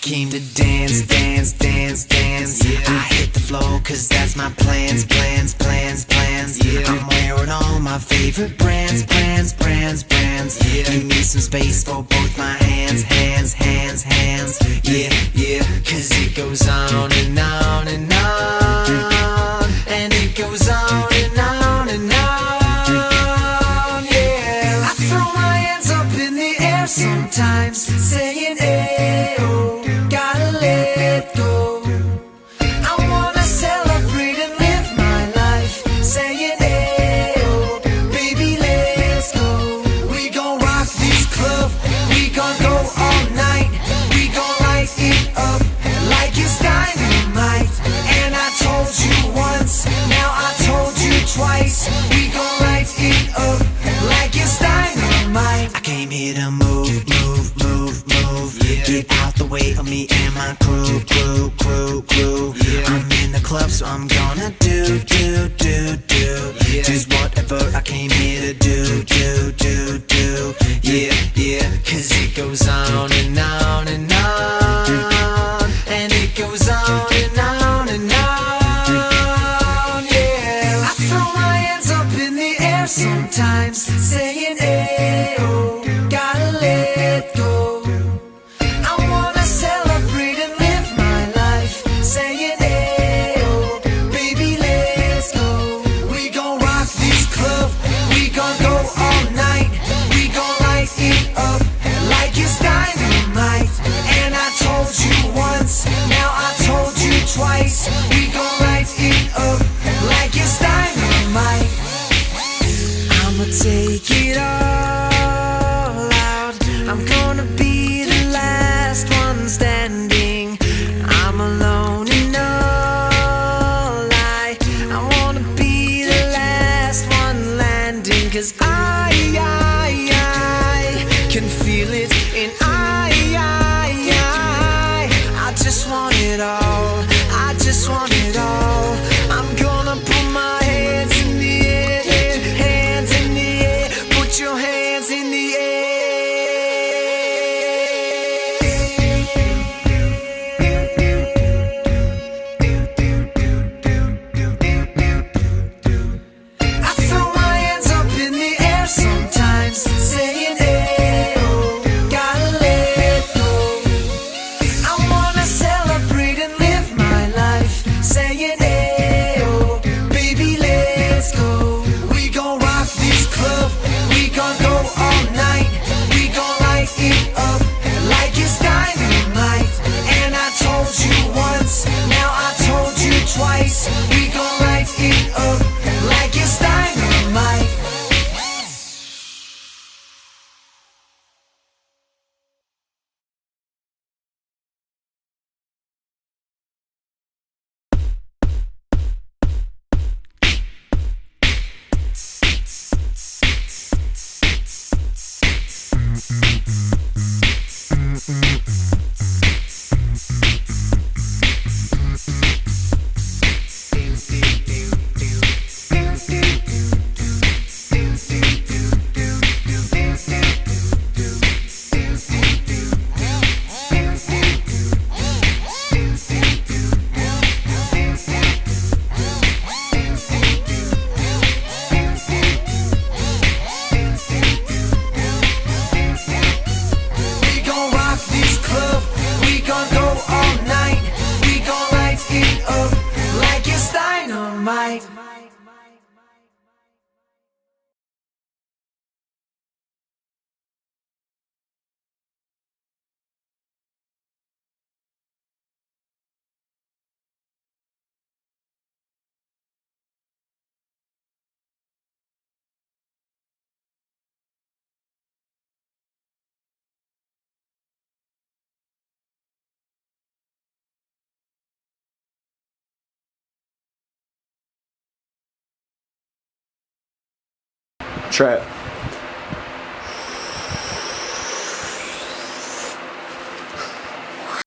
came to dance, dance, dance, dance. I hit the floor cause that's my plans, plans, plans, plans. I'm wearing all my favorite brands, brands, brands, brands. Give me some space for both my hands, hands, hands, hands. Yeah, yeah, cause it goes on and on and on. And it goes on and on and on. Yeah, I throw my hands up in the air sometimes, saying ayo, gotta let go. I wanna celebrate and live my life, saying ayo, baby let's go. We gon' rock this club, we gon' go all night. We gon' light it up like it's dynamite. And I told you once, now I told you twice. We gon' light it up like it's dynamite. I came here to move, move, move, move. Get out the way of me and my crew, crew, crew, crew. I'm in the club, so I'm gonna do, do, do, do. Just whatever I came here to do, do, do, do. Yeah, yeah, cause it goes on and on and on. And it goes on and on and on. Yeah, I throw my hands up in the air sometimes, saying ayo, gotta let go. I wanna celebrate and live my life, saying ayo, baby let's go. We gon' rock this club, we gon' go all night. We gon' light it up like it's dynamite. And I told you once, now I told you twice. We gon' light it up like it's dynamite. I'ma take it all out. I'm gonna be the last one standing. I'm alone and all I wanna be the last one landing. Cause I can feel it and I just want it all. I just want it all. I'm gonna put my hands in the air, hands in the air. Put your hands in the I throw my hands up in the air sometimes, saying ayo, gotta let go. I wanna celebrate and live my life, saying ayo, baby let's go. We gon' rock this club, we gon' go all night. We gon' light it up like it's dynamite. And I told you once, now I told you twice. We gon' light it up like it's dynamite. We gon' rock this club, we gon' go all night. We gon' light it up like it's dynamite. Trap.